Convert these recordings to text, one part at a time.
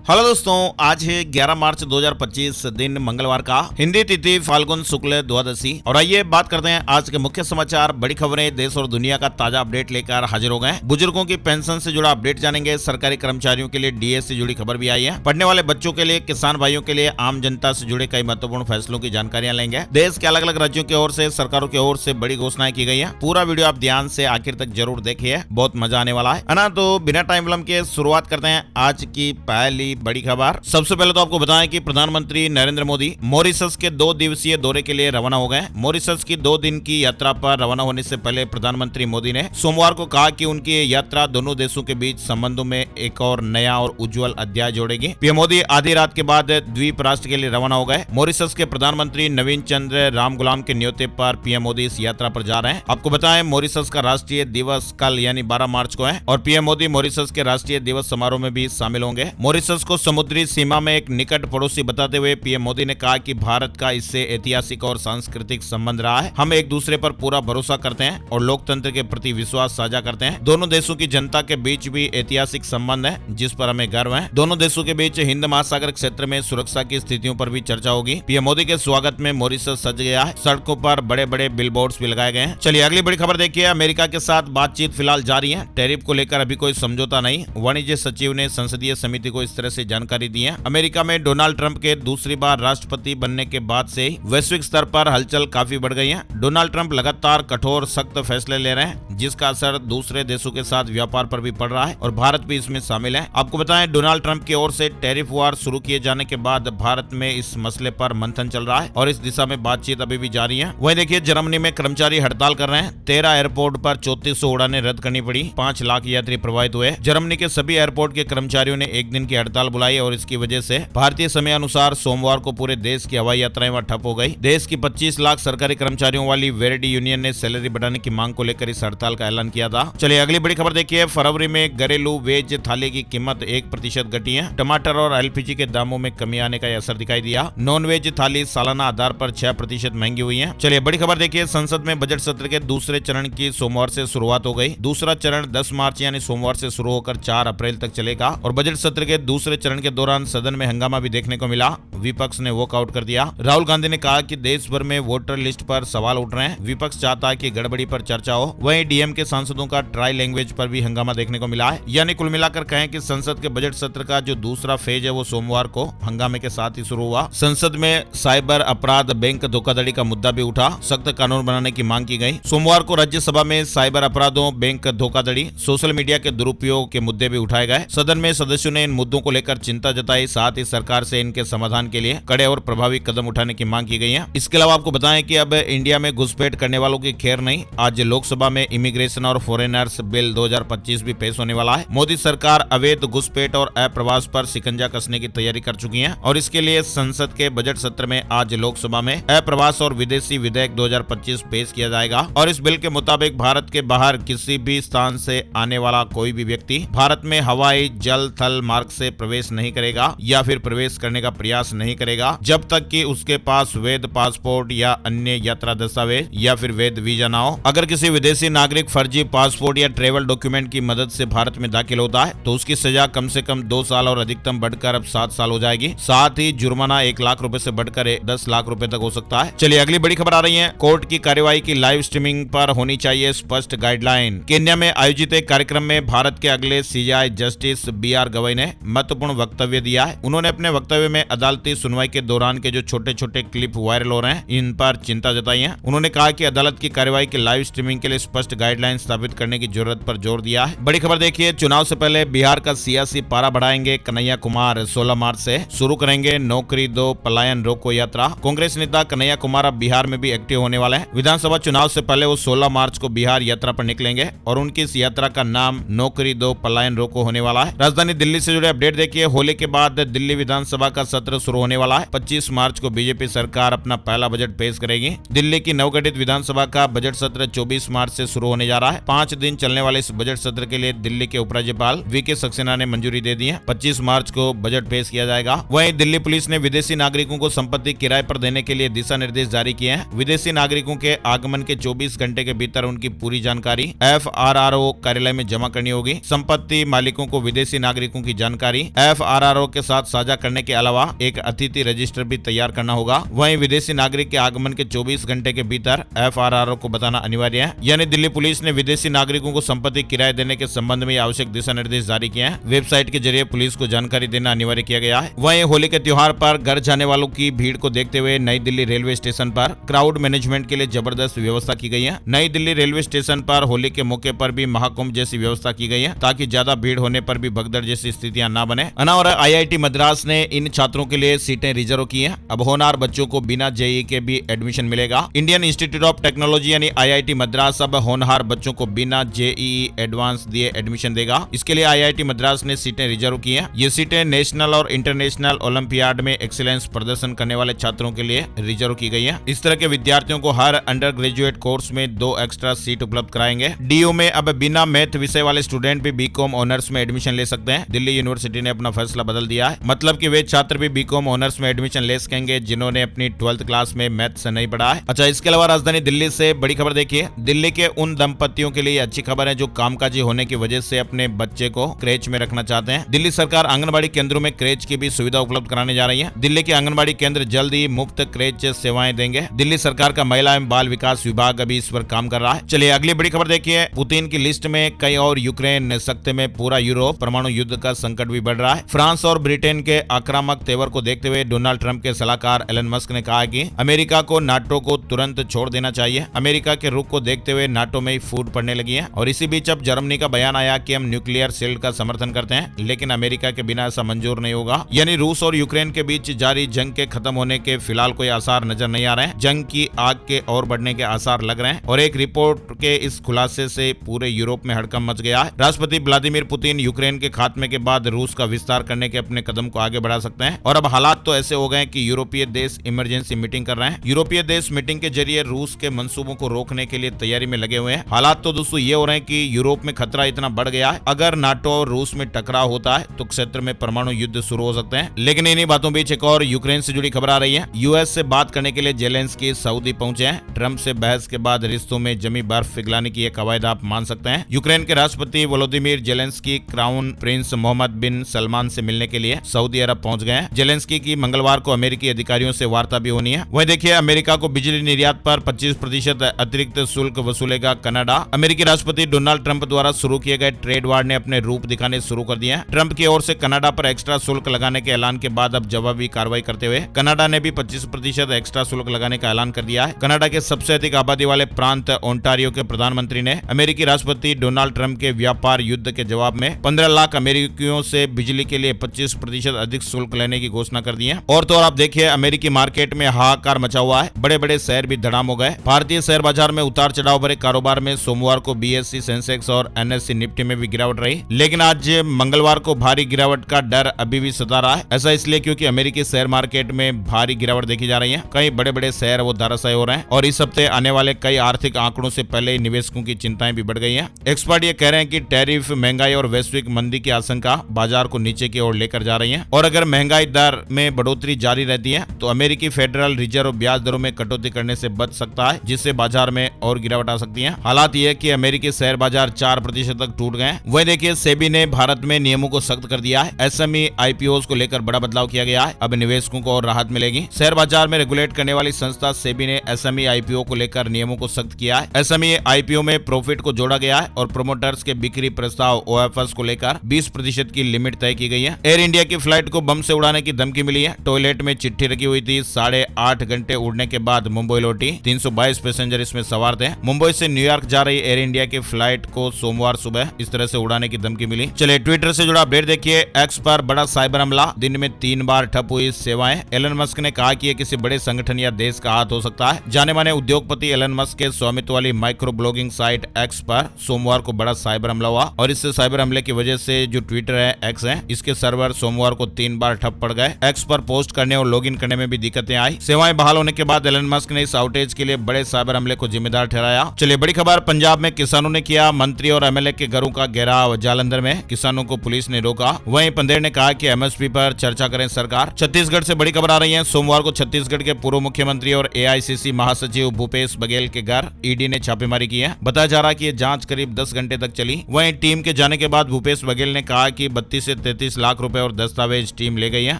Hello दोस्तों, आज है 11 मार्च 2025 दिन मंगलवार का। हिंदी तिथि फाल्गुन शुक्ल द्वादशी। और आइए बात करते हैं आज के मुख्य समाचार, बड़ी खबरें, देश और दुनिया का ताजा अपडेट लेकर हाजिर हो गए। बुजुर्गों की पेंशन से जुड़ा अपडेट जानेंगे। सरकारी कर्मचारियों के लिए डीए से जुड़ी खबर भी आई है। पढ़ने वाले बच्चों के लिए, किसान भाइयों के लिए, आम जनता से जुड़े कई महत्वपूर्ण फैसलों की जानकारियां लेंगे। देश के अलग अलग राज्यों की ओर से, सरकारों की ओर से बड़ी घोषणाएं की गई है। पूरा वीडियो आप ध्यान से आखिर तक जरूर देखिए, बहुत मजा आने वाला है ना। तो बिना टाइम विलंब के शुरुआत करते हैं आज की पहली बड़ी खबर। सबसे पहले तो आपको बताएं कि प्रधानमंत्री नरेंद्र मोदी मॉरिशस के 2 दिवसीय दौरे के लिए रवाना हो गए। मॉरिशस की 2 दिन की यात्रा पर रवाना होने से पहले प्रधानमंत्री मोदी ने सोमवार को कहा कि उनकी ये यात्रा दोनों देशों के बीच संबंधों में एक और नया और उज्जवल अध्याय जोड़ेगी। पीएम मोदी आधी रात के बाद द्वीप राष्ट्र के लिए रवाना हो गए। मॉरिशस के प्रधानमंत्री नवीन चंद्र रामगुलाम के न्योते पर पीएम मोदी इस यात्रा पर जा रहे हैं। आपको बताएं, मॉरिशस का राष्ट्रीय दिवस कल यानी 12 मार्च को है और पीएम मोदी मॉरिशस के राष्ट्रीय दिवस समारोह में भी शामिल होंगे। मॉरिशस को समुद्री सीमा में एक निकट पड़ोसी बताते हुए पीएम मोदी ने कहा कि भारत का इससे ऐतिहासिक और सांस्कृतिक संबंध रहा है। हम एक दूसरे पर पूरा भरोसा करते हैं और लोकतंत्र के प्रति विश्वास साझा करते हैं। दोनों देशों की जनता के बीच भी ऐतिहासिक संबंध है जिस पर हमें गर्व है। दोनों देशों के बीच हिंद महासागर क्षेत्र में सुरक्षा की स्थितियों पर भी चर्चा होगी। पीएम मोदी के स्वागत में मॉरिशस सज गया है। सड़कों पर बड़े बड़े बिलबोर्ड्स भी लगाए गए हैं। चलिए अगली बड़ी खबर देखिए। अमेरिका के साथ बातचीत फिलहाल जारी है। टैरिफ को लेकर अभी कोई समझौता नहीं। वाणिज्य सचिव ने संसदीय समिति को इस तरह से जानकारी दी है। अमेरिका में डोनाल्ड ट्रंप के दूसरी बार राष्ट्रपति बनने के बाद से वैश्विक स्तर पर हलचल काफी बढ़ गई है। डोनाल्ड ट्रंप लगातार कठोर सख्त फैसले ले रहे हैं जिसका असर दूसरे देशों के साथ व्यापार पर भी पड़ रहा है और भारत भी इसमें शामिल है। आपको बताएं, डोनाल्ड ट्रंप की ओर से टैरिफ वार शुरू किए जाने के बाद भारत में इस मसले पर मंथन चल रहा है और इस दिशा में बातचीत अभी भी जारी है। वहीं देखिए, जर्मनी में कर्मचारी हड़ताल कर रहे हैं। 13 एयरपोर्ट पर 3400 उड़ानें रद्द करनी पड़ी। 5 लाख यात्री प्रभावित हुए। जर्मनी के सभी एयरपोर्ट के कर्मचारियों ने एक दिन की हड़ताल बुलाई और इसकी वजह से भारतीय समय अनुसार सोमवार को पूरे देश की हवाई यात्राएं वहां ठप हो गई। देश की 25 लाख सरकारी कर्मचारियों वाली वेरेडी यूनियन ने सैलरी बढ़ाने की मांग को लेकर इस हड़ताल का ऐलान किया था। चलिए अगली बड़ी खबर देखिए। फरवरी में घरेलू वेज थाली की कीमत 1% घटी है। टमाटर और एलपीजी के दामों में कमी आने का असर दिखाई दिया। नॉन वेज थाली सालाना आधार पर 6% महंगी हुई है। चलिए बड़ी खबर देखिए। संसद में बजट सत्र के दूसरे चरण की सोमवार से शुरुआत हो गई। दूसरा चरण 10 मार्च यानी सोमवार से शुरू होकर 4 अप्रैल तक चलेगा और बजट सत्र के दूसरे चरण के दौरान सदन में हंगामा भी देखने को मिला। विपक्ष ने वॉकआउट कर दिया। राहुल गांधी ने कहा कि देश भर में वोटर लिस्ट पर सवाल उठ रहे हैं। विपक्ष चाहता है कि गड़बड़ी पर चर्चा हो। वहीं डीएम के सांसदों का ट्राई लैंग्वेज पर भी हंगामा देखने को मिला है। यानी कुल मिलाकर कहें कि संसद के बजट सत्र का जो दूसरा फेज है वो सोमवार को हंगामे के साथ ही शुरू हुआ। संसद में साइबर अपराध, बैंक धोखाधड़ी का मुद्दा भी उठा। सख्त कानून बनाने की मांग की गई। सोमवार को राज्यसभा में साइबर अपराधों, बैंक धोखाधड़ी, सोशल मीडिया के दुरुपयोग के मुद्दे भी उठाए गए। सदन में सदस्यों ने इन मुद्दों को लेकर चिंता जताई। साथ ही सरकार से इनके समाधान के लिए कड़े और प्रभावी कदम उठाने की मांग की गई है। इसके अलावा आपको बताएं कि अब इंडिया में घुसपैठ करने वालों की खैर नहीं। आज लोकसभा में इमिग्रेशन और फॉरेनर्स बिल 2025 भी पेश होने वाला है। मोदी सरकार अवैध घुसपैठ और अप्रवास पर शिकंजा कसने की तैयारी कर चुकी है और इसके लिए संसद के बजट सत्र में आज लोकसभा में अप्रवास और विदेशी विधेयक 2025 पेश किया जाएगा और इस बिल के मुताबिक भारत के बाहर किसी भी स्थान से आने वाला कोई भी व्यक्ति भारत में हवाई, जल, थल मार्ग से प्रवेश नहीं करेगा या फिर प्रवेश करने का प्रयास नहीं करेगा जब तक कि उसके पास वैध पासपोर्ट या अन्य यात्रा दस्तावेज या फिर वैध वीजा ना हो। अगर किसी विदेशी नागरिक फर्जी पासपोर्ट या ट्रेवल डॉक्यूमेंट की मदद से भारत में दाखिल होता है तो उसकी सजा कम से कम 2 साल और अधिकतम बढ़कर अब 7 साल हो जाएगी। साथ ही जुर्माना 1 लाख रुपए से बढ़कर 10 लाख रुपए तक हो सकता है। चलिए अगली बड़ी खबर आ रही है। कोर्ट की कार्यवाही की लाइव स्ट्रीमिंग पर होनी चाहिए स्पष्ट गाइडलाइन। केन्या में आयोजित एक कार्यक्रम में भारत के अगले सीजेआई जस्टिस बीआर गवई ने महत्वपूर्ण वक्तव्य दिया है। उन्होंने अपने वक्तव्य में अदालती सुनवाई के दौरान के जो छोटे छोटे क्लिप वायरल हो रहे हैं इन पर चिंता जताई है। उन्होंने कहा कि अदालत की कार्यवाही की लाइव स्ट्रीमिंग के लिए स्पष्ट गाइडलाइन स्थापित करने की जरूरत पर जोर दिया है। बड़ी खबर देखिए। चुनाव से पहले बिहार का सियासी पारा बढ़ाएंगे कन्हैया कुमार। 16 मार्च से शुरू करेंगे नौकरी दो पलायन रोको यात्रा। कांग्रेस नेता कन्हैया कुमार अब बिहार में भी एक्टिव होने वाले हैं। विधानसभा चुनाव से पहले वो 16 मार्च को बिहार यात्रा पर निकलेंगे और उनकी इस यात्रा का नाम नौकरी दो पलायन रोको होने वाला है। राजधानी दिल्ली से जुड़े अपडेट देखिए। होली के बाद दिल्ली विधानसभा का सत्र शुरू होने वाला है। 25 मार्च को बीजेपी सरकार अपना पहला बजट पेश करेगी। दिल्ली की नवगठित विधानसभा का बजट सत्र 24 मार्च से शुरू होने जा रहा है। 5 दिन चलने वाले इस बजट सत्र के लिए दिल्ली के उपराज्यपाल वीके सक्सेना ने मंजूरी दे दी है। 25 मार्च को बजट पेश किया जाएगा। वहीं दिल्ली पुलिस ने विदेशी नागरिकों को संपत्ति किराए पर देने के लिए दिशा निर्देश जारी किए हैं। विदेशी नागरिकों के आगमन के 24 घंटे के भीतर उनकी पूरी जानकारी FRRO कार्यालय में जमा करनी होगी। संपत्ति मालिकों को विदेशी नागरिकों की जानकारी FRRO के साथ साझा करने के अलावा एक अतिथि रजिस्टर भी तैयार करना होगा। वहीं विदेशी नागरिक के आगमन के 24 घंटे के भीतर FRRO को बताना अनिवार्य है। यानी दिल्ली पुलिस ने विदेशी नागरिकों को संपत्ति किराए देने के संबंध में आवश्यक दिशा निर्देश जारी किए हैं। वेबसाइट के जरिए पुलिस को जानकारी देना अनिवार्य किया गया है। वहीं होली के त्योहार पर घर जाने वालों की भीड़ को देखते हुए नई दिल्ली रेलवे स्टेशन पर क्राउड मैनेजमेंट के लिए जबरदस्त व्यवस्था की गई है। नई दिल्ली रेलवे स्टेशन पर होली के मौके पर भी महाकुंभ जैसी व्यवस्था की गई है, ताकि ज्यादा भीड़ होने पर भी भगदड़ जैसी स्थितियां न बने। और IIT मद्रास ने इन छात्रों के लिए सीटें रिजर्व की हैं। अब होनहार बच्चों को बिना JEE के भी एडमिशन मिलेगा। इंडियन इंस्टीट्यूट ऑफ टेक्नोलॉजी यानी IIT मद्रास अब होनहार बच्चों को बिना JEE एडवांस दिए एडमिशन देगा। इसके लिए IIT मद्रास ने सीटें रिजर्व की हैं। ये सीटें नेशनल और इंटरनेशनल ओलंपियाड में एक्सीलेंस प्रदर्शन करने वाले छात्रों के लिए रिजर्व की गई है। इस तरह के विद्यार्थियों को हर अंडर ग्रेजुएट कोर्स में 2 एक्स्ट्रा सीट उपलब्ध कराएंगे। DU में अब बिना मैथ विषय वाले स्टूडेंट भी BCom ऑनर्स में एडमिशन ले सकते हैं। दिल्ली यूनिवर्सिटी ने अपना फैसला बदल दिया है। मतलब कि वे छात्र भी BCom ऑनर्स में एडमिशन ले सकेंगे जिन्होंने अपनी 12th क्लास में मैथ से नहीं पढ़ा है। अच्छा, इसके अलावा राजधानी दिल्ली से बड़ी खबर देखिए। दिल्ली के उन दंपतियों के लिए अच्छी खबर है जो कामकाजी होने की वजह से अपने बच्चे को क्रेच में रखना चाहते हैं। दिल्ली सरकार आंगनबाड़ी केंद्रों में क्रेच की भी सुविधा उपलब्ध कराने जा रही है। दिल्ली के आंगनबाड़ी केंद्र जल्द ही मुफ्त क्रेच सेवाएं देंगे। दिल्ली सरकार का महिला एवं बाल विकास विभाग अभी इस पर काम कर रहा है। चलिए अगली बड़ी खबर देखिए। पुतिन की लिस्ट में कई और यूक्रेन सख्ते में पूरा यूरोप, परमाणु युद्ध का संकट भी बढ़ रहा है। फ्रांस और ब्रिटेन के आक्रामक तेवर को देखते हुए डोनाल्ड ट्रंप के सलाहकार एलन मस्क ने कहा कि अमेरिका को नाटो को तुरंत छोड़ देना चाहिए। अमेरिका के रुख को देखते हुए नाटो में फूट पड़ने लगी है। और इसी बीच अब जर्मनी का बयान आया कि हम न्यूक्लियर शील्ड का समर्थन करते हैं, लेकिन अमेरिका के बिना ऐसा मंजूर नहीं होगा। यानी रूस और यूक्रेन के बीच जारी जंग के खत्म होने के फिलहाल कोई आसार नजर नहीं आ रहे हैं। जंग की आग के और बढ़ने के आसार लग रहे हैं और एक रिपोर्ट के इस खुलासे से पूरे यूरोप में हड़कंप मच गया है। राष्ट्रपति व्लादिमीर पुतिन यूक्रेन के खात्मे के बाद रूस का विस्तार करने के अपने कदम को आगे बढ़ा सकते हैं। और अब हालात तो ऐसे हो गए कि यूरोपीय देश इमरजेंसी मीटिंग कर रहे हैं। यूरोपीय देश मीटिंग के जरिए रूस के मंसूबों को रोकने के लिए तैयारी में लगे हुए हैं। हालात तो दोस्तों ये हो रहे हैं कि यूरोप में खतरा इतना बढ़ गया है, अगर नाटो और रूस में टकराव होता है तो क्षेत्र में परमाणु युद्ध शुरू हो सकते हैं। लेकिन इन्हीं बातों बीच एक और यूक्रेन से जुड़ी खबर आ रही है। यूएस से बात करने के लिए जेलेंस्की सऊदी पहुंचे हैं। ट्रंप से बहस के बाद रिश्तों में जमी बर्फ पिघलाने की एक कवायद आप मान सकते हैं। यूक्रेन के राष्ट्रपति Volodymyr Zelensky crown prince Mohammed bin Salman से मिलने के लिए सऊदी अरब पहुंच गए हैं। जेलेंस्की की मंगलवार को अमेरिकी अधिकारियों से वार्ता भी होनी है। वहीं देखिए, अमेरिका को बिजली निर्यात पर 25% अतिरिक्त शुल्क वसूलेगा कनाडा। अमेरिकी राष्ट्रपति डोनाल्ड ट्रंप द्वारा शुरू किए गए ट्रेड वार ने अपने रूप दिखाने शुरू कर दिए हैं। ट्रंप की ओर से कनाडा पर एक्स्ट्रा शुल्क लगाने के ऐलान के बाद अब जवाबी कार्रवाई करते हुए कनाडा ने भी 25% एक्स्ट्रा शुल्क लगाने का ऐलान कर दिया है। कनाडा के सबसे अधिक आबादी वाले प्रांत ओंटारियो के प्रधानमंत्री ने अमेरिकी राष्ट्रपति डोनाल्ड ट्रंप के व्यापार युद्ध के जवाब में 15 लाख अमेरिकियों से बिजली के लिए 25% अधिक शुल्क लेने की घोषणा कर दी है। और तो और आप देखिए, अमेरिकी मार्केट में हाहाकार मचा हुआ है। बड़े बड़े शेयर भी धड़ाम हो गए। भारतीय शेयर बाजार में उतार चढ़ाव भरे कारोबार में सोमवार को BSE सेंसेक्स और NSE निफ्टी में भी गिरावट रही, लेकिन आज मंगलवार को भारी गिरावट का डर अभी भी सता रहा है। ऐसा इसलिए क्योंकि अमेरिकी शेयर मार्केट में भारी गिरावट देखी जा रही है। कई बड़े बड़े शेयर वो धराशायी हो रहे हैं और इस हफ्ते आने वाले कई आर्थिक आंकड़ों से पहले ही निवेशकों की चिंताएं भी बढ़ गई हैं। एक्सपर्ट ये कह रहे हैं कि टैरिफ, महंगाई और वैश्विक मंदी की आशंका बाजार को नीचे की ओर लेकर जा रही है। और अगर महंगाई दर में बढ़ोतरी जारी रहती है तो अमेरिकी फेडरल रिजर्व ब्याज दरों में कटौती करने से बच सकता है, जिससे बाजार में और गिरावट आ सकती है। हालात ये है कि अमेरिकी शेयर बाजार 4% तक टूट गए। वही देखिए, सेबी ने भारत में नियमों को सख्त कर दिया है। SME IPOs को लेकर बड़ा बदलाव किया गया है। अब निवेशकों को और राहत मिलेगी। शेयर बाजार में रेगुलेट करने वाली संस्था सेबी ने SME IPO को लेकर नियमों को सख्त किया है। SME IPO में प्रॉफिट को जोड़ा गया है और प्रोमोटर्स के बिक्री प्रस्ताव OFS को लेकर 20% की लिमिट तय की गई है। एयर इंडिया की फ्लाइट को बम से उड़ाने की धमकी मिली है। टॉयलेट में चिट्ठी रखी हुई थी। 8.5 घंटे उड़ने के बाद मुंबई लौटी। 322 पैसेंजर इसमें सवार थे। मुंबई से न्यूयॉर्क जा रही एयर इंडिया की फ्लाइट को सोमवार सुबह इस तरह से उड़ाने की धमकी मिली। चलिए ट्विटर से जुड़ा अपडेट देखिए। एक्स पर बड़ा साइबर हमला, दिन में 3 बार ठप हुई सेवाएं। एलन मस्क ने कहा कि यह किसी बड़े संगठन या देश का हाथ हो सकता है। जाने माने उद्योगपति एलन मस्क के स्वामित्व वाली माइक्रो ब्लॉगिंग साइट एक्स पर सोमवार को बड़ा साइबर हमला हुआ और इस साइबर हमले की वजह से जो ट्विटर है एक्स है, इसके सर्वर सोमवार को 3 बार ठप पड़ गए। एक्स पर पोस्ट करने और लॉगिन करने में भी दिक्कतें आई। सेवाएं बहाल होने के बाद एलन मस्क ने इस आउटेज के लिए बड़े साइबर हमले को जिम्मेदार ठहराया। चलिए बड़ी खबर, पंजाब में किसानों ने किया मंत्री और MLA के घरों का घेराव। जालंधर में किसानों को पुलिस ने रोका। वहीं पंदेर ने कहा कि MSP पर चर्चा करें सरकार। छत्तीसगढ़ से बड़ी खबर आ रही है। सोमवार को छत्तीसगढ़ के पूर्व मुख्यमंत्री और AICC महासचिव भूपेश बघेल के घर ED ने छापेमारी की है। बताया जा रहा है कि यह जांच करीब 10 घंटे तक चली। वहीं टीम के जाने के बाद भूपेश बघेल ने कहा कि 32 से 33 लाख रुपए और दस्तावेज टीम ले गई है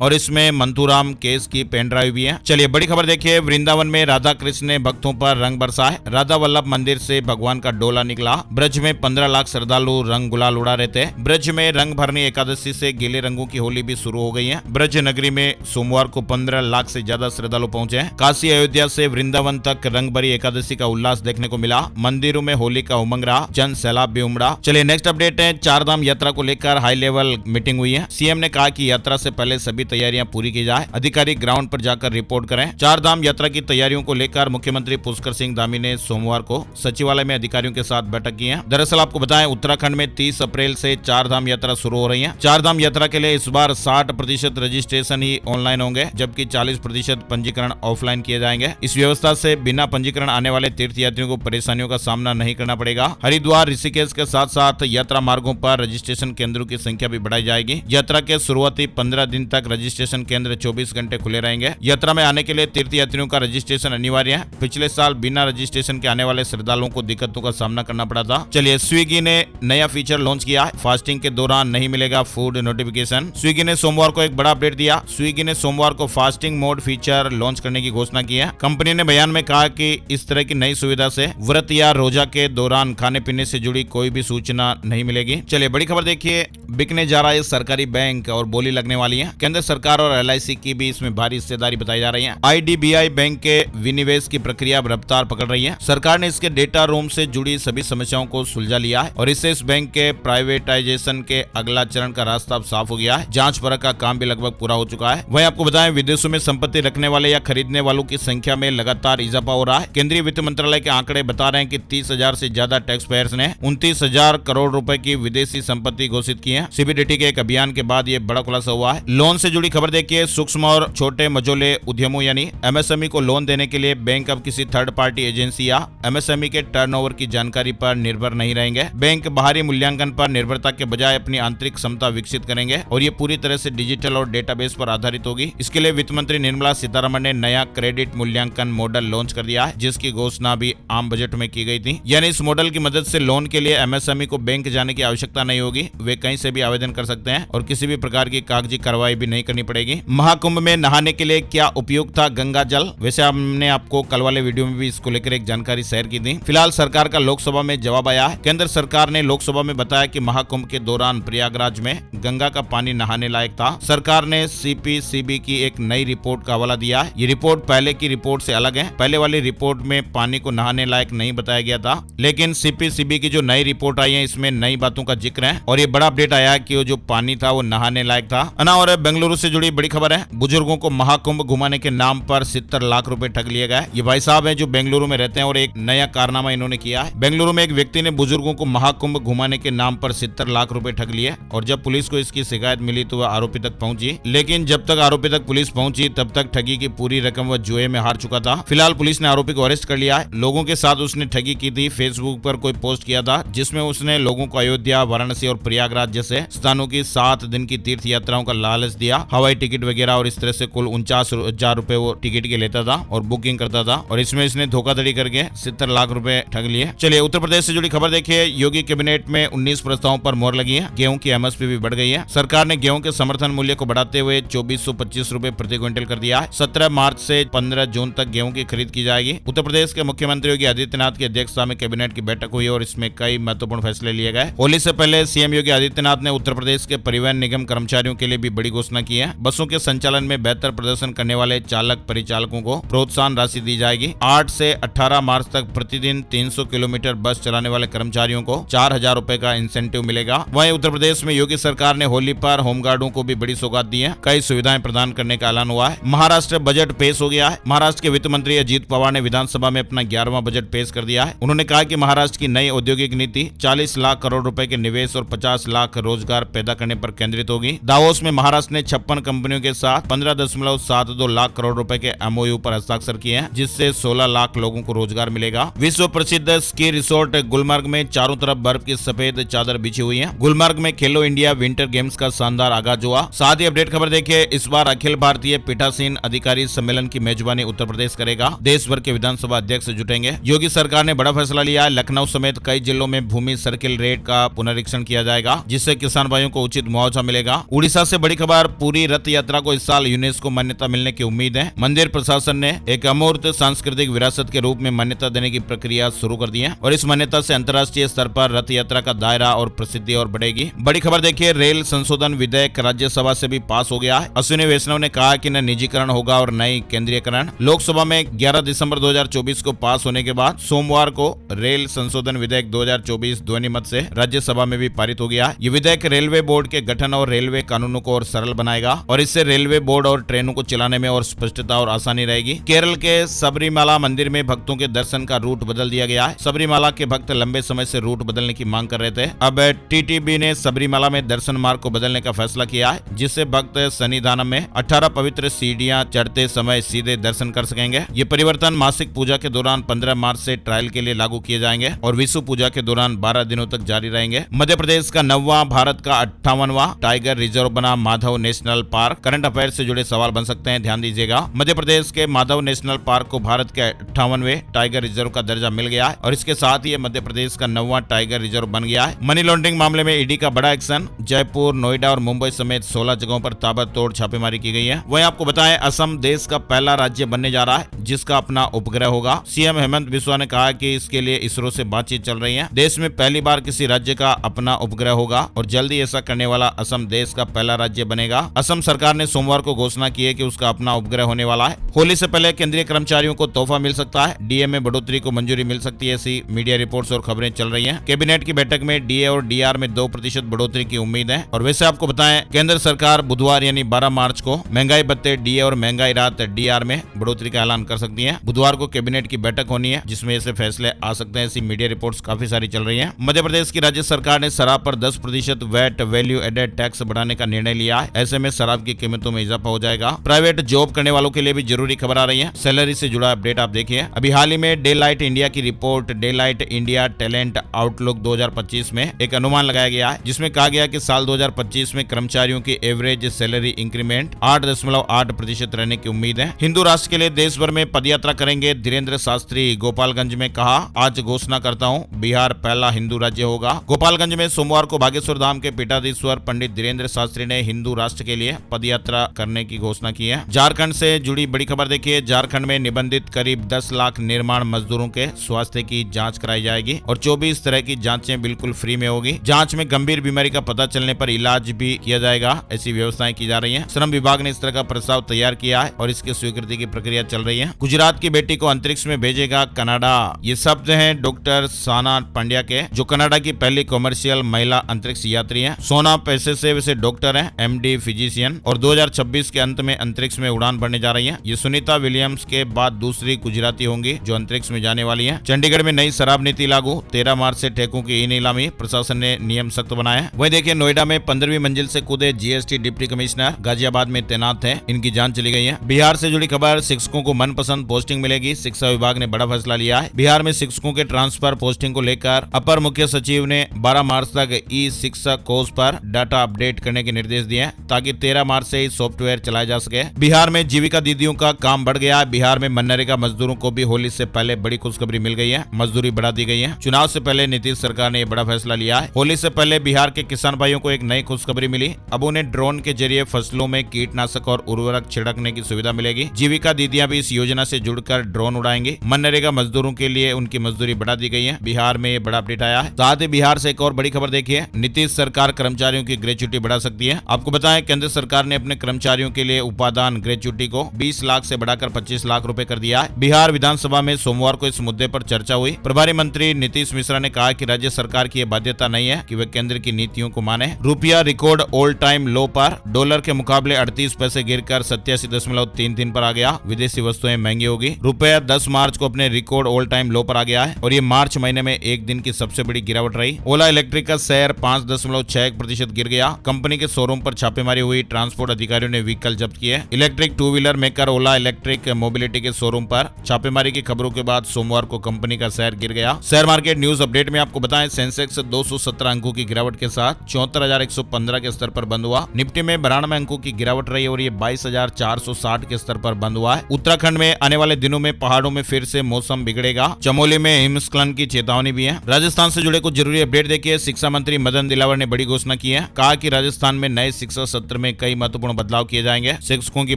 और इसमें मंतूराम केस की पेन ड्राइव भी है। चलिए बड़ी खबर देखिए, वृंदावन में राधा कृष्ण ने भक्तों पर रंग बरसाए। राधा वल्लभ मंदिर से भगवान का डोला निकला। ब्रज में 15 लाख श्रद्धालु रंग गुलाल उड़ा रहे थे। ब्रज में रंग भरनी एकादशी से गीले रंगों की होली भी शुरू हो गई है। ब्रज नगरी में सोमवार को 15 लाख से ज्यादा श्रद्धालु पहुंचे हैं। काशी अयोध्या से वृंदावन तक रंग भरी एकादशी का उल्लास देखने को मिला। मंदिरों में होली का उमंग रहा, जन सैलाब भी उमड़ा। चलिए नेक्स्ट अपडेट है, चारधाम यात्रा को लेकर हाई लेवल मीटिंग हुई है। सीएम ने कहा कि यात्रा से पहले सभी तैयारियां पूरी की जाए, अधिकारी ग्राउंड पर जाकर रिपोर्ट करें। चारधाम यात्रा की तैयारियों को लेकर मुख्यमंत्री पुष्कर सिंह धामी ने सोमवार को सचिवालय में अधिकारियों के साथ बैठक की है। दरअसल आपको बताएं, उत्तराखंड में 30 अप्रैल से चारधाम यात्रा शुरू हो रही है। चारधाम यात्रा के लिए इस बार 60% रजिस्ट्रेशन ही ऑनलाइन होंगे, जबकि 40% पंजीकरण ऑफलाइन किए जाएंगे। इस व्यवस्था से बिना पंजीकरण आने वाले तीर्थयात्रियों को परेशानियों का सामना नहीं करना पड़ेगा। हरिद्वार, ऋषिकेश के साथ साथ यात्रा मार्गों पर रजिस्ट्रेशन केंद्रों की संख्या भी बढ़ाई जाएगी। यात्रा के शुरुआती 15 दिन तक रजिस्ट्रेशन केंद्र 24 घंटे खुले रहेंगे। यात्रा में आने के लिए तीर्थयात्रियों का रजिस्ट्रेशन अनिवार्य है। पिछले साल बिना रजिस्ट्रेशन के आने वाले श्रद्धालुओं को दिक्कतों का सामना करना पड़ा था। चलिए, स्विगी ने नया फीचर लॉन्च किया है। फास्टिंग के दौरान नहीं मिलेगा फूड नोटिफिकेशन। स्विगी ने सोमवार को एक बड़ा अपडेट दिया। स्विगी ने सोमवार को फास्टिंग मोड फीचर लॉन्च करने की घोषणा की है। कंपनी ने बयान में कहा कि इस तरह की नई सुविधा से व्रत या रोजा के दौरान खाने पीने से जुड़ी कोई भी सूचना नहीं मिलेगी। चलिए बड़ी खबर देखिए, बिकने जा रहा है सरकारी बैंक और बोली लगने वाली है। केंद्र सरकार और एलआईसी की भी इसमें भारी हिस्सेदारी बताई जा रही है। आईडीबीआई बैंक के विनिवेश की प्रक्रिया रफ्तार पकड़ रही है। सरकार ने इसके डेटा रूम से जुड़ी सभी समस्याओं को सुलझा लिया है और इससे इस बैंक के प्राइवेटाइजेशन के अगला चरण का रास्ता अब साफ हो गया है। जांच परख का काम भी लगभग पूरा हो चुका है। वहीं आपको बताएं, विदेशों में संपत्ति रखने वाले या खरीदने वालों की संख्या में लगातार इजाफा हो रहा है। केंद्रीय वित्त मंत्रालय के आंकड़े बता रहे हैं कि 30,000 से ज्यादा टैक्स पेयर्स ने 29,000 करोड़ रुपए की विदेशी संपत्ति घोषित की है। सीबीडीटी के एक अभियान के बाद ये बड़ा खुलासा हुआ है। लोन से जुड़ी खबर देखिए, सूक्ष्म और छोटे मझोले उद्यमों यानी एमएसएमई को लोन देने के लिए बैंक अब किसी थर्ड पार्टी एजेंसी या एमएसएमई के टर्नओवर की जानकारी पर निर्भर नहीं रहेंगे। बैंक बाहरी मूल्यांकन पर निर्भरता के बजाय अपनी आंतरिक क्षमता विकसित करेंगे और ये पूरी तरह से डिजिटल और डेटाबेस पर आधारित होगी। इसके लिए वित्त मंत्री निर्मला सीतारमण ने नया क्रेडिट मूल्यांकन मॉडल लॉन्च कर दिया है, जिसकी घोषणा भी आम बजट में की गई थी। यानी इस मॉडल की मदद से लोन के लिए एमएसएमई को बैंक जाने की आवश्यकता नहीं होगी। वे कहीं से भी आवेदन कर सकते हैं और किसी भी प्रकार की कागजी कार्रवाई भी नहीं करनी पड़ेगी। महाकुंभ में नहाने के लिए क्या उपयुक्त था गंगा जल? वैसे हमने आपको कल वाले वीडियो में भी इसको लेकर एक जानकारी शेयर की थी। फिलहाल सरकार का लोकसभा में जवाब आया है। केंद्र सरकार ने लोकसभा में बताया कि महाकुंभ के दौरान प्रयागराज में गंगा का पानी नहाने लायक था। सरकार ने सीपीसीबी की एक नई रिपोर्ट का हवाला दिया है। ये रिपोर्ट पहले की रिपोर्ट से अलग है। पहले वाली रिपोर्ट में पानी को नहाने लायक नहीं बताया गया था, लेकिन सीपीसीबी की जो नई रिपोर्ट आई है इसमें नई बातों का जिक्र है और ये बड़ा अपडेट आया है कि वो जो पानी था वो नहाने लायक था। और बेंगलुरु से जुड़ी बड़ी खबर है, बुजुर्गों को महाकुंभ घुमाने के नाम पर 70 लाख रुपए ठग लिए गए। ये भाई साहब हैं जो बेंगलुरु में रहते हैं और एक नया कारनामा इन्होंने किया है। बेंगलुरु में एक व्यक्ति ने बुजुर्गों को महाकुंभ घुमाने के नाम पर 70 लाख रुपए ठग लिए और जब पुलिस को इसकी शिकायत मिली तो वह आरोपी तक पहुंची, लेकिन जब तक आरोपी तक पुलिस पहुंची तब तक ठगी की पूरी रकम वह जुए में हार चुका था। फिलहाल पुलिस ने आरोपी को अरेस्ट कर लिया है। लोगों के साथ उसने ठगी की थी। फेसबुक पर कोई पोस्ट किया था जिसमें उसने लोगों को अयोध्या, वाराणसी और प्रयागराज जैसे स्थानों की 7 दिन की तीर्थ यात्राओं का लालच दिया, हवाई टिकट वगैरह, और इस तरह से कुल 49,000 रुपए वो टिकट के लेता था और बुकिंग करता था और इसमें इसने धोखाधड़ी करके 70 लाख रुपए ठग लिए। चलिए उत्तर प्रदेश से जुड़ी खबर देखिए, योगी कैबिनेट में 19 प्रस्तावों पर मोहर लगी है। गेहूं की एमएसपी भी बढ़ गई है। सरकार ने गेहूं के समर्थन मूल्य को बढ़ाते हुए 2425 रुपए प्रति क्विंटल कर दिया है। 17 मार्च से 15 जून तक गेहूं की खरीद की जाएगी। उत्तर प्रदेश के मुख्यमंत्री योगी आदित्यनाथ की अध्यक्षता में कैबिनेट की बैठक हुई और इसमें कई महत्वपूर्ण फैसले लिए गए। होली से पहले सीएम योगी आदित्यनाथ ने उत्तर प्रदेश के परिवहन निगम कर्मचारियों के लिए भी बड़ी घोषणा की है। बसों के संचालन में बेहतर प्रदर्शन करने वाले चालक परिचालकों को प्रोत्साहन राशि दी जाएगी। 8 से 18 मार्च तक प्रतिदिन 300 किलोमीटर बस चलाने वाले कर्मचारियों को 4,000 रुपए का इंसेंटिव मिलेगा। वहीं उत्तर प्रदेश में योगी सरकार ने होली पर होमगार्डों को भी बड़ी सौगात दी है। कई सुविधाएं प्रदान करने का ऐलान हुआ है। महाराष्ट्र बजट पेश हो गया है। महाराष्ट्र के वित्त मंत्री अजीत पवार ने विधानसभा में अपना 11वां बजट पेश कर दिया है। उन्होंने कहा कि महाराष्ट्र की नई औद्योगिक नीति 40 लाख करोड़ रुपए के निवेश और 50 लाख रोजगार पैदा करने पर केंद्रित होगी। दावोस में महाराष्ट्र ने 56 कंपनियों के साथ 15.72 लाख करोड़ रुपए के एमओयू पर हस्ताक्षर किए हैं, जिससे 16 लाख लोगों को रोजगार मिलेगा। विश्व प्रसिद्ध स्की रिसोर्ट गुलमर्ग में चारों तरफ बर्फ की सफेद चादर बिछी हुई है। गुलमर्ग में खेलो इंडिया विंटर गेम्स का शानदार आगाज हुआ। साथ ही अपडेट खबर देखिए, इस बार अखिल भारतीय पीठासीन अधिकारी सम्मेलन की मेजबानी उत्तर प्रदेश करेगा। देश भर के विधानसभा अध्यक्ष जुटेंगे। योगी सरकार ने बड़ा फैसला लिया है। लखनऊ समेत कई जिलों में भूमि सर्किल रेट का पुनरीक्षण किया जाएगा, जिससे किसान भाइयों को उचित मुआवजा मिलेगा। उड़ीसा से बड़ी खबर, पूरी रथ यात्रा को इस साल यूनेस्को मान्यता मिलने की उम्मीद है। मंदिर प्रशासन ने एक अमूर्त सांस्कृतिक विरासत के रूप में मान्यता देने की प्रक्रिया शुरू कर दी है और इस मान्यता से अंतर्राष्ट्रीय स्तर पर रथ यात्रा का दायरा और प्रसिद्धि और बढ़ेगी। बड़ी खबर देखिए, रेल संशोधन विधेयक राज्यसभा से भी पास हो गया है। अश्विनी वैष्णव ने कहा कि न निजीकरण होगा और न ही केंद्रीयकरण। लोकसभा में 11 दिसंबर 2024 को पास होने के बाद सोमवार को रेल संशोधन विधेयक 2024 ध्वनि मत से राज्यसभा में भी पारित हो गया है। ये विधेयक रेलवे बोर्ड के गठन और रेलवे कानूनों को और सरल बनाएगा और इससे रेलवे बोर्ड और ट्रेनों को चलाने में और स्पष्टता और आसानी रहेगी। केरल के सबरीमाला मंदिर में भक्तों के दर्शन का रूट बदल दिया गया है। सबरीमाला के भक्त लंबे समय से रूट बदलने की मांग कर रहे थे। अब टीटीबी ने सबरीमाला में दर्शन मार्ग को बदलने का फैसला किया है, जिससे भक्त सन्निधानम में 18 पवित्र सीढ़ियां चढ़ते समय सीधे दर्शन कर सकेंगे। ये परिवर्तन मासिक पूजा के दौरान 15 मार्च से ट्रायल के लिए लागू किए जाएंगे और विश्व पूजा के दौरान 12 दिनों तक जारी रहेंगे। मध्य प्रदेश का 9वां, भारत का 58वां टाइगर रिजर्व बना Madhav national park. Current affair से जुड़े सवाल बन सकते हैं, ध्यान दीजिएगा। मध्य प्रदेश के माधव नेशनल पार्क को भारत के 58वें टाइगर रिजर्व का दर्जा मिल गया है और इसके साथ ही मध्य प्रदेश का 9वां टाइगर रिजर्व बन गया है। मनी लॉन्ड्रिंग मामले में ईडी का बड़ा एक्शन। जयपुर, नोएडा और मुंबई समेत 16 जगहों पर ताबड़तोड़ छापेमारी की गई है। वहीं आपको बताएं, असम देश का पहला राज्य बनने जा रहा है जिसका अपना उपग्रह होगा। सीएम हेमंत बिस्वा ने कहा कि इसके लिए इसरो से बातचीत चल रही है। देश में पहली बार किसी राज्य का अपना उपग्रह होगा और जल्दी ऐसा करने वाला असम देश का पहला राज्य बनेगा। असम सरकार ने सोमवार को घोषणा की है कि उसका अपना उपग्रह होने वाला है। होली से पहले केंद्रीय कर्मचारियों को तोहफा मिल सकता है। डीए में बढ़ोतरी को मंजूरी मिल सकती है, ऐसी मीडिया रिपोर्ट्स और खबरें चल रही हैं। कैबिनेट की बैठक में डीए और डीआर में 2% बढ़ोतरी की उम्मीद है। और वैसे आपको बताएं, केंद्र सरकार बुधवार यानी 12 मार्च को महंगाई भत्ते डीए और महंगाई राहत डीआर में बढ़ोतरी का ऐलान कर सकती है। बुधवार को कैबिनेट की बैठक होनी है जिसमें ऐसे फैसले आ सकते हैं, ऐसी मीडिया रिपोर्ट्स काफी सारी चल रही हैं। मध्य प्रदेश की राज्य सरकार ने शराब पर 10% वैट वैल्यू एडेड टैक्स बढ़ाने का निर्णय लिया है। ऐसे में शराब की कीमतों में इजाफा हो जाएगा। प्राइवेट जॉब करने वालों के लिए भी जरूरी खबर आ रही है। सैलरी से जुड़ा अपडेट आप देखिए। अभी हाल ही में डे लाइट इंडिया की report day light India talent outlook 2025 में एक अनुमान लगाया गया है जिसमें कहा गया कि साल 2025 में कर्मचारियों की एवरेज सैलरी इंक्रीमेंट 8.8% रहने की उम्मीद है। हिंदू राष्ट्र के लिए देश भर में पदयात्रा करेंगे धीरेन्द्र शास्त्री। गोपालगंज में कहा, आज घोषणा करता हूं, बिहार पहला हिंदू राज्य होगा। गोपालगंज में सोमवार को बागेश्वर धाम के पीठाधीश्वर पंडित धीरेन्द्र शास्त्री ने हिंदू राष्ट्र के लिए पदयात्रा करने की घोषणा की है। झारखंड से जुड़ी बड़ी खबर देखिए। झारखंड में निबंधित करीब 10 लाख निर्माण मजदूरों के स्वास्थ्य की जांच कराई जाएगी और 24 तरह की जांचें बिल्कुल फ्री में होगी। जांच में गंभीर बीमारी का पता चलने पर इलाज भी किया जाएगा, ऐसी व्यवस्थाएं की जा रही हैं। श्रम विभाग ने इस तरह का प्रस्ताव तैयार किया है और इसकी स्वीकृति की प्रक्रिया चल रही है। गुजरात की बेटी को अंतरिक्ष में भेजेगा कनाडा। ये शब्द हैं डॉक्टर सोना पांड्या के, जो कनाडा की पहली कॉमर्शियल महिला अंतरिक्ष यात्री हैं। सोना पैसे से वैसे डॉक्टर हैं, एमडी फिजिशियन, और 2026 के अंत में अंतरिक्ष में उड़ान भरने जा रही हैं। ये सुनीता विलियम्स के बाद दूसरी गुजराती होंगी जो अंतरिक्ष में जाने वाली हैं। चंडीगढ़ में नई शराब नीति लागू। 13 मार्च से ठेकों की ई नीलामी, प्रशासन ने नियम सख्त बनाए हैं। वही देखिए, नोएडा में 15वीं मंजिल से कूदे जीएसटी डिप्टी कमिश्नर, गाजियाबाद में तैनात है, इनकी जान चली गई है। बिहार से जुड़ी खबर, शिक्षकों को मनपसंद पोस्टिंग मिलेगी। शिक्षा विभाग ने बड़ा फैसला लिया है। बिहार में शिक्षकों के ट्रांसफर पोस्टिंग को लेकर अपर मुख्य सचिव ने 12 मार्च तक ई शिक्षा कोष पर डाटा अपडेट करने के निर्देश दिए हैं ताकि 13 मार्च से ही सॉफ्टवेयर चलाया जा सके। बिहार में जीविका दीदियों का काम बढ़ गया है। बिहार में मनरेगा मजदूरों को भी होली से पहले बड़ी खुशखबरी मिल गई है, मजदूरी बढ़ा दी गई है। चुनाव से पहले नीतीश सरकार ने यह बड़ा फैसला लिया है। होली से पहले बिहार के किसान भाइयों को एक नई खुशखबरी मिली। अब उन्हें ड्रोन के जरिए फसलों में कीटनाशक और उर्वरक छिड़कने की सुविधा मिलेगी। जीविका दीदियां भी इस योजना से जुड़कर ड्रोन उड़ाएंगी। मनरेगा मजदूरों के लिए उनकी मजदूरी बढ़ा दी गई है। बिहार में ये बड़ा अपडेट आया है। साथ ही बिहार से एक और बड़ी खबर देखिए, नीतीश सरकार कर्मचारियों की ग्रेच्युटी बढ़ा सकती है। आपको बताएं, केंद्र सरकार ने अपने कर्मचारियों के लिए उपादान ग्रेच्युटी को 20 लाख से बढ़ाकर 25 लाख रुपए कर दिया है। बिहार विधानसभा में सोमवार को इस मुद्दे पर चर्चा हुई। प्रभारी मंत्री नीतीश मिश्रा ने कहा कि राज्य सरकार की यह बाध्यता नहीं है कि वे केंद्र की नीतियों को माने। रुपया रिकॉर्ड ऑल टाइम लो पर, डॉलर के मुकाबले 38 पैसे गिरकर 87.33 पर आ गया। विदेशी वस्तुएं महंगी होगी। रुपया 10 मार्च को अपने रिकॉर्ड ऑल टाइम लो पर आ गया है और ये मार्च महीने में एक दिन की सबसे बड़ी गिरावट रही। ओला इलेक्ट्रिक का शेयर 5.61% गिर गया। कंपनी के शोरूम पर छापेमारी हुई। ट्रांसपोर्ट अधिकारियों ने व्हीकल जब्त किए। इलेक्ट्रिक टू व्हीलर मेकर ओला इलेक्ट्रिक मोबिलिटी के शोरूम पर छापेमारी की खबरों के बाद सोमवार को कंपनी का शेयर गिर गया। शेयर मार्केट न्यूज अपडेट में आपको बताएं, सेंसेक्स 217 अंकों की गिरावट के साथ 74,115 के स्तर पर बंद हुआ। निफ्टी में 92 अंकों की गिरावट रही और ये 22,460 के स्तर पर बंद हुआ है। उत्तराखंड में आने वाले दिनों में पहाड़ों में फिर से मौसम बिगड़ेगा। चमोली में हिमस्खलन की चेतावनी भी है। राजस्थान से जुड़े कुछ जरूरी अपडेट देखिए। शिक्षा मंत्री मदन दिलावर ने बड़ी घोषणा की है। कहा कि राजस्थान में नए शिक्षा सत्र में कई महत्वपूर्ण बदलाव किए जाएंगे। शिक्षकों की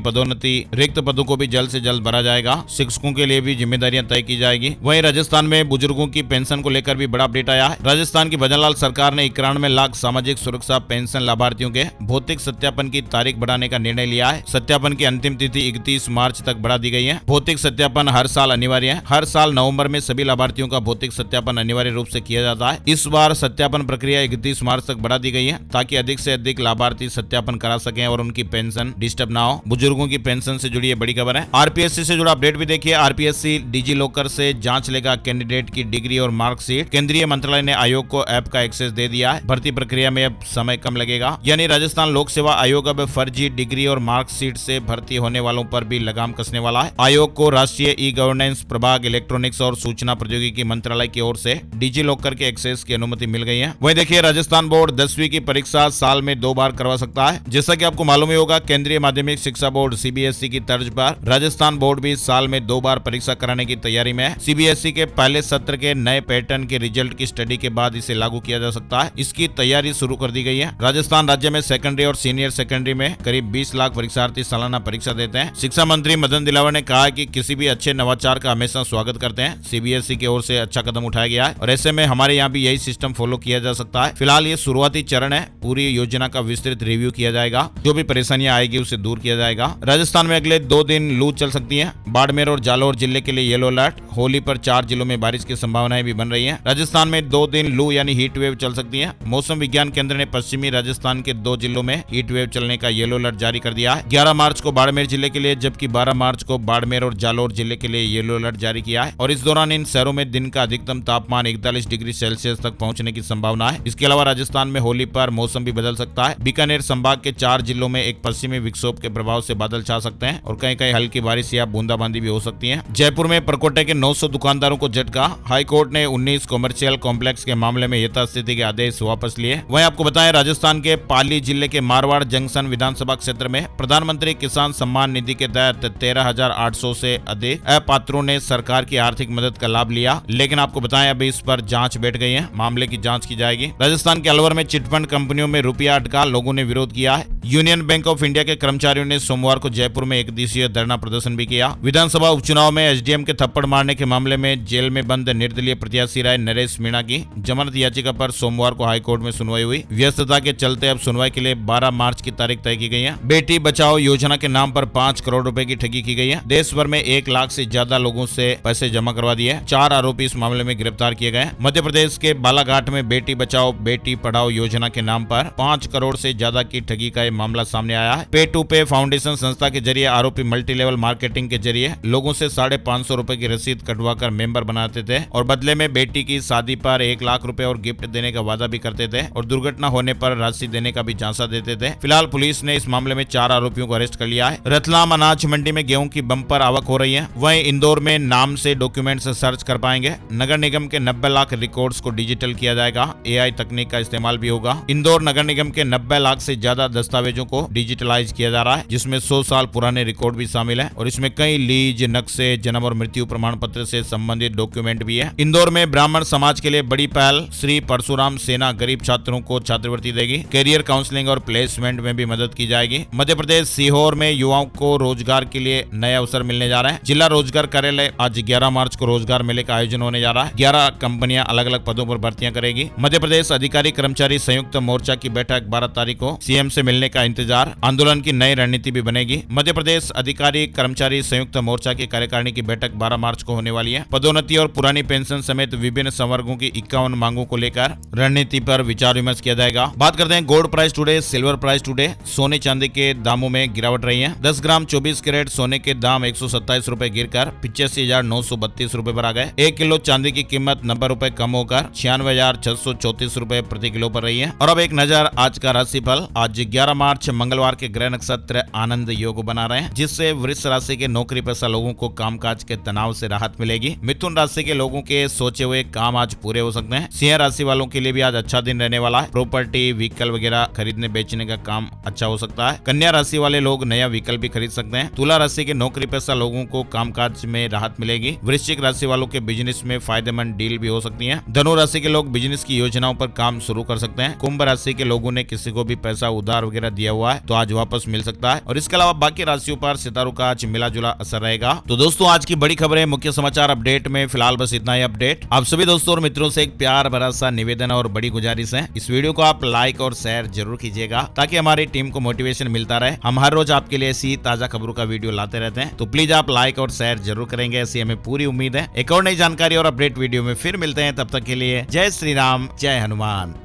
पदोन्नति, रिक्त पदों को भी जल्द से जल्द भरा जाएगा। शिक्षकों के लिए भी जिम्मेदारियां तय की जाएगी। वहीं राजस्थान में बुजुर्गों की पेंशन को लेकर भी बड़ा अपडेट आया है। राजस्थान की भजनलाल सरकार ने 91 लाख सामाजिक सुरक्षा पेंशन लाभार्थियों के भौतिक सत्यापन की तारीख बढ़ाने का निर्णय लिया है। सत्यापन की अंतिम तिथि 31 मार्च तक बढ़ा दी गई है। भौतिक सत्यापन हर साल अनिवार्य है। हर साल नवंबर में सभी लाभार्थियों का भौतिक सत्यापन अनिवार्य रूप से किया जाता है। इस बार सत्यापन प्रक्रिया 31 मार्च तक बढ़ा दी गई है ताकि अधिक से अधिक लाभार्थी सत्यापन करा सकें और उनकी पेंशन डिस्टर्ब ना हो। बुजुर्गों की पेंशन से जुड़ी बड़ी खबर है। आरपीएससी से जुड़ा अपडेट भी देखिए। आरपीएससी डिजी लॉकर से जांच लेगा कैंडिडेट की डिग्री और मार्कशीट। केंद्रीय मंत्रालय ने आयोग को ऐप का एक्सेस दे दिया है। भर्ती प्रक्रिया में अब समय कम लगेगा। यानी राजस्थान लोक सेवा आयोग अब फर्जी डिग्री और मार्कशीट से भर्ती होने वालों पर भी लगाम कसने वाला है। आयोग को राष्ट्रीय ई गवर्नेंस प्रभाग, इलेक्ट्रॉनिक्स और सूचना प्रौद्योगिकी मंत्रालय की ओर से डिजी लॉकर के एक्सेस की अनुमति मिल गई है। वहीं देखिए, राजस्थान बोर्ड 10वीं की परीक्षा साल में 2 बार करवा सकता है। जैसा कि आपको मालूम ही होगा, केंद्रीय माध्यमिक शिक्षा बोर्ड सीबीएसई की तर्ज पर राजस्थान बोर्ड भी साल में 2 बार परीक्षा कराने की तैयारी में है। सीबीएसई के पहले सत्र के नए पैटर्न के रिजल्ट की स्टडी के बाद इसे लागू किया जा सकता है। इसकी तैयारी शुरू कर दी गई है। राजस्थान राज्य में सेकेंडरी और सीनियर सेकेंडरी में करीब 20 लाख परीक्षार्थी सालाना परीक्षा देते हैं। शिक्षा मंत्री मदन दिलावर ने कहा कि किसी भी अच्छे नवाचार का हमेशा स्वागत करते हैं। सीबीएसई की ओर से अच्छा कदम उठाया गया है और ऐसे में हमारे यहाँ भी यही सिस्टम फॉलो किया जा सकता है। फिलहाल ये शुरुआती चरण है। पूरी योजना का विस्तृत रिव्यू किया जाएगा। जो भी परेशानियां आएगी उसे दूर किया जाएगा। राजस्थान में अगले 2 दिन लू चल सकती है। बाड़मेर और जालौर जिले के लिए येलो अलर्ट। होली पर 4 जिलों में बारिश की संभावनाएं भी बन रही है। राजस्थान में 2 दिन लू यानी हीट वेव चल सकती है। मौसम विज्ञान केंद्र ने पश्चिमी राजस्थान के 2 जिलों में हीट वेव चलने का येलो अलर्ट जारी कर दिया है। 11 मार्च को बाड़मेर जिले के लिए, जबकि 12 मार्च को बाड़मेर और जालौर जिले के लिए येलो अलर्ट जारी किया है। और इस दौरान इन शहरों में दिन का अधिकतम तापमान 41 डिग्री सेल्सियस तक पहुंचने की संभावना है। इसके अलावा राजस्थान में होली पर मौसम भी बदल सकता है। बीकानेर संभाग के 4 जिलों में एक पश्चिमी विक्षोभ के प्रभाव से बादल छा सकते हैं और कहीं कहीं हल्की बारिश या बूंदाबांदी भी हो सकती है। जयपुर में परकोटे के 900 दुकानदारों को झटका। हाईकोर्ट ने 19 कॉमर्शियल कॉम्प्लेक्स के मामले में यथास्थिति के आदेश वापस लिए। वहीं आपको बताएं, राजस्थान के पाली जिले के मारवाड़ जंक्शन विधानसभा क्षेत्र में प्रधानमंत्री किसान सम्मान निधि के तहत 13,800 से अधिक अपात्रों ने सरकार की आर्थिक मदद का लाभ लिया। लेकिन आपको बताएं, अभी इस पर जांच बैठ गई है। मामले की जांच की जाएगी। राजस्थान के अलवर में चिटफंड कंपनियों में रुपया अटका, लोगों ने विरोध किया है। यूनियन बैंक ऑफ इंडिया के कर्मचारियों ने सोमवार को जयपुर में 1 दिवसीय धरना प्रदर्शन भी किया। विधानसभा उपचुनाव में एसडीएम के थप्पड़ मारने के मामले में जेल में बंद निर्दलीय प्रत्याशी रहे नरेश मीणा की जमानत याचिका पर सोमवार को हाईकोर्ट में सुनवाई हुई। व्यस्तता के चलते अब सुनवाई के लिए 12 मार्च की तारीख तय की गई है। बेटी बचाओ योजना के नाम पर 5 करोड़ रुपए की ठगी की गई है। देश भर में 1 लाख से ज्यादा लोगों से पैसे जमा करवा दिए। 4 आरोपी इस मामले में गिरफ्तार किए गए। मध्य प्रदेश के बालाघाट में बेटी बचाओ बेटी पढ़ाओ योजना के नाम पर 5 करोड़ से ज्यादा की ठगी का यह मामला सामने आया है। पे टू पे फाउंडेशन संस्था के जरिए आरोपी मल्टी लेवल मार्केटिंग के जरिए लोगों से 550 रुपए की रसीद कटवाकर मेंबर बनाते थे और बदले में बेटी की शादी पर 1 लाख रुपए और गिफ्ट देने का वादा भी करते थे और दुर्घटना होने पर राशि देने का भी झांसा देते थे। फिलहाल पुलिस ने इस मामले में 4 आरोपियों को अरेस्ट कर लिया है। रतलाम अनाज मंडी में गेहूं की बम्पर आवक हो रही है। वहीं इंदौर में नाम से डॉक्यूमेंट सर्च कर पाएंगे। नगर निगम के 90 लाख रिकॉर्ड्स को डिजिटल किया जाएगा। एआई तकनीक का इस्तेमाल भी होगा। इंदौर नगर निगम के 90 लाख से ज्यादा दस्तावेजों को डिजिटलाइज किया जा रहा है, जिसमें 100 साल पुराने रिकॉर्ड भी शामिल है और इसमें कई लीज, नक्शे, जन्म और मृत्यु प्रमाण पत्र से संबंधित डॉक्यूमेंट भी है। इंदौर में ब्राह्मण समाज के लिए बड़ी पहल। श्री परशुराम सेना गरीब छात्रों को छात्रवृत्ति देगी। कैरियर काउंसलिंग और प्लेसमेंट में भी मदद की जाएगी। मध्य प्रदेश सीहोर में युवाओं को रोजगार के लिए नए अवसर मिलने जा रहे हैं। जिला रोजगार कार्यालय आज 11 मार्च को रोजगार मेले का आयोजन होने जा रहा है। 11 कंपनियां अलग अलग पदों पर भर्तियां करेगी। मध्य प्रदेश अधिकारी कर्मचारी संयुक्त मोर्चा की बैठक 12 तारीख को सीएम से मिलने का इंतजार। आंदोलन की नई रणनीति भी बनेगी। मध्य प्रदेश अधिकारी कर्मचारी संयुक्त मोर्चा की कार्यकारिणी की बैठक 12 मार्च को होने वाली है। पदोन्नति और पुरानी पेंशन समेत विभिन्न संवर्गों की 51 मांगों को लेकर रणनीति पर विचार विमर्श किया जाएगा। बात करते हैं gold price today, silver price today. सोने चांदी के दामों में गिरावट रही है। 10 ग्राम 24 कैरेट सोने के दाम 127 रुपए गिरकर 85,932 रुपए पर आ गए। 1 किलो चांदी की कीमत 90 रुपए कम होकर 96,634 रुपए प्रति किलो पर रही है। और अब एक नजर आज का राशिफल। आज 11 मार्च मंगलवार के ग्रह नक्षत्र आनंद योग बना रहे हैं, जिससे वृष राशि के नौकरी पेशा लोगों को कामकाज के तनाव से राहत राहत मिलेगी। मिथुन राशि के लोगों के सोचे हुए काम आज पूरे हो सकते हैं। सिंह राशि वालों के लिए भी आज अच्छा दिन रहने वाला है। प्रॉपर्टी, व्हीकल वगैरह खरीदने बेचने का काम अच्छा हो सकता है। कन्या राशि वाले लोग नया व्हीकल भी खरीद सकते हैं। तुला राशि के नौकरी पेशा लोगों को कामकाज में राहत मिलेगी। वृश्चिक राशि वालों के बिजनेस में फायदेमंद डील भी हो सकती है। धनु राशि के लोग बिजनेस की योजनाओं पर काम शुरू कर सकते हैं। कुंभ राशि के लोगों ने किसी को भी पैसा उधार वगैरह दिया हुआ है तो आज वापस मिल सकता है। और इसके अलावा बाकी राशियों पर सितारों का आज मिला जुला असर रहेगा। तो दोस्तों आज की बड़ी खबरें, मुख्य समाचार अपडेट में फिलहाल बस इतना ही अपडेट। आप सभी दोस्तों और मित्रों से एक प्यार भरा सा निवेदन और बड़ी गुजारिश है, इस वीडियो को आप लाइक और शेयर जरूर कीजिएगा ताकि हमारी टीम को मोटिवेशन मिलता रहे। हम हर रोज आपके लिए ऐसी ताजा खबरों का वीडियो लाते रहते हैं, तो प्लीज आप लाइक और शेयर जरूर करेंगे, ऐसी हमें पूरी उम्मीद है। एक और नई जानकारी और अपडेट वीडियो में फिर मिलते हैं, तब तक के लिए जय श्री राम, जय हनुमान।